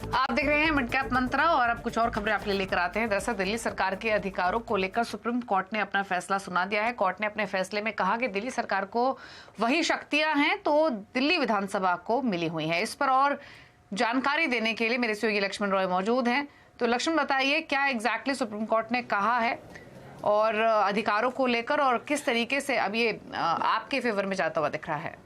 आप देख रहे हैं मिड कैप मंत्रा और अब कुछ और खबरें आपके लिए लेकर आते हैं। दरअसल दिल्ली सरकार के अधिकारों को लेकर सुप्रीम कोर्ट ने अपना फैसला सुना दिया है। कोर्ट ने अपने फैसले में कहा कि दिल्ली सरकार को वही शक्तियां हैं तो दिल्ली विधानसभा को मिली हुई है। इस पर और जानकारी देने के लिए मेरे सहयोगी लक्ष्मण रॉय मौजूद हैं। तो लक्ष्मण बताइए क्या एग्जैक्टली सुप्रीम कोर्ट ने कहा है और अधिकारों को लेकर और किस तरीके से अब ये आपके फेवर में जाता हुआ दिख रहा है।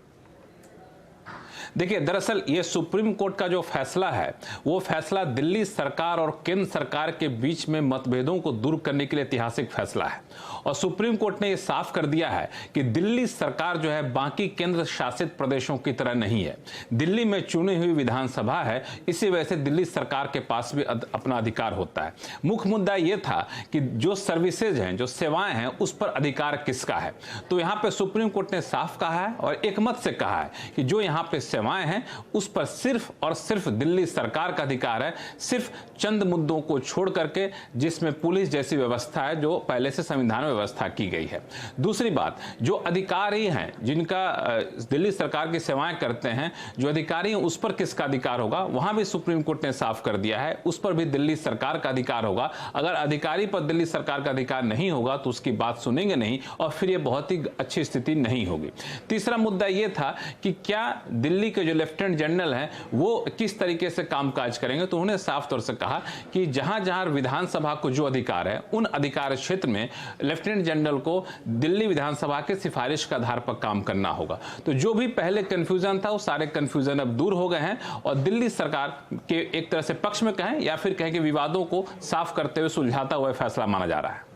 देखिए, दरअसल ये सुप्रीम कोर्ट का जो फैसला है वो फैसला दिल्ली सरकार और केंद्र सरकार के बीच में मतभेदों को दूर करने के लिए ऐतिहासिक फैसला है। और सुप्रीम कोर्ट ने ये साफ कर दिया है कि दिल्ली सरकार जो है बाकी केंद्र शासित प्रदेशों की तरह नहीं है। दिल्ली में चुनी हुई विधानसभा है, इसी वजह से दिल्ली सरकार के पास भी अपना अधिकार होता है। मुख्य मुद्दा ये था कि जो सर्विसेज हैं, जो सेवाएं हैं, उस पर अधिकार किसका है। तो यहाँ पे सुप्रीम कोर्ट ने साफ कहा है और एक मत से कहा है कि जो यहाँ पे सेवाएं हैं उस पर सिर्फ और सिर्फ दिल्ली सरकार का अधिकार है, सिर्फ चंद मुद्दों को छोड़ करके जिसमें पुलिस जैसी व्यवस्था है जो पहले से संविधान में व्यवस्था की गई है। दूसरी बात, जो अधिकारी हैं जिनका दिल्ली सरकार की सेवाएं करते हैं, जो अधिकारी हैं उस पर किसका अधिकार होगा, वहां भी सुप्रीम कोर्ट ने साफ कर दिया है, उस पर भी दिल्ली सरकार का अधिकार होगा। अगर अधिकारी पर दिल्ली सरकार का अधिकार नहीं होगा तो उसकी बात सुनेंगे नहीं और फिर ये बहुत ही अच्छी स्थिति नहीं होगी। तीसरा मुद्दा ये था कि क्या दिल्ली के जो लेफ्टिनेंट जनरल हैं वो किस तरीके से कामकाज करेंगे। तो उन्होंने साफ तौर से कहा कि जहां जहां विधानसभा को जो अधिकार है उन अधिकार क्षेत्र में लेफ्टिनेंट जनरल को दिल्ली विधानसभा के सिफारिश के आधार पर काम करना होगा। तो जो भी पहले कंफ्यूजन था वो सारे कंफ्यूजन अब दूर हो गए हैं और दिल्ली सरकार के एक तरह से पक्ष में कहें या फिर कहें कि विवादों को साफ करते हुए सुलझाता हुआ फैसला माना जा रहा है।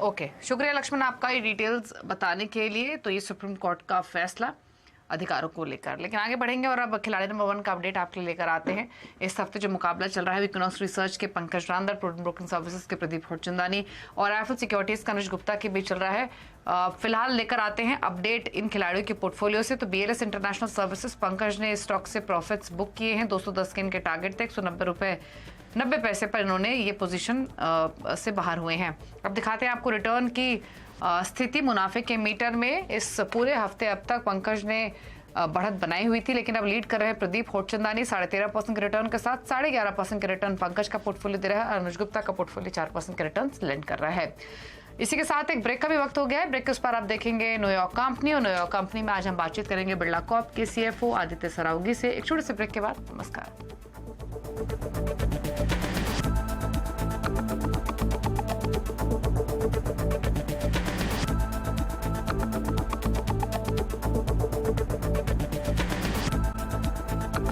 ओके, शुक्रिया लक्ष्मण आपका ये डिटेल्स बताने के लिए। तो ये सुप्रीम कोर्ट का फैसला अधिकारों को लेकर। लेकिन आगे बढ़ेंगे और अब खिलाड़ी नंबर 1 का अपडेट आपके लिए लेकर आते हैं। इस हफ्ते जो मुकाबला चल रहा है इक्विनॉक्स रिसर्च के पंकज रांदर, प्रूडेंट ब्रोकिंग सर्विसेज के प्रदीप होटचंदानी और आईएफएल सिक्योरिटीज का अनुज गुप्ता के बीच चल रहा है। फिलहाल लेकर आते हैं अपडेट इन खिलाड़ियों के पोर्टफोलियो से। तो बीएलएस इंटरनेशनल सर्विसेज पंकज ने स्टॉक से प्रॉफिट्स बुक किए हैं। 210 के इनके टारगेट थे, 190 रुपए 90 पैसे पर इन्होंने ये पोजीशन से बाहर हुए हैं। अब दिखाते हैं आपको रिटर्न की स्थिति मुनाफे के मीटर में। इस पूरे हफ्ते अब तक पंकज ने बढ़त बनाई हुई थी, लेकिन अब लीड कर रहे हैं प्रदीप होटचंदानी 13.5% के रिटर्न के साथ। 11.5% के रिटर्न पंकज का पोर्टफोलियो दे रहा है। अनुज गुप्ता का पोर्टफोलियो 4% के रिटर्न लेंड कर रहा है। इसी के साथ एक ब्रेक का भी वक्त हो गया है। ब्रेक के उस पर आप देखेंगे न्यूयॉर्क कंपनी, और न्यूयॉर्क कंपनी में आज हम बातचीत करेंगे बिरला कॉर्प के सीएफओ आदित्य सरावगी से। एक छोटे से ब्रेक के बाद नमस्कार।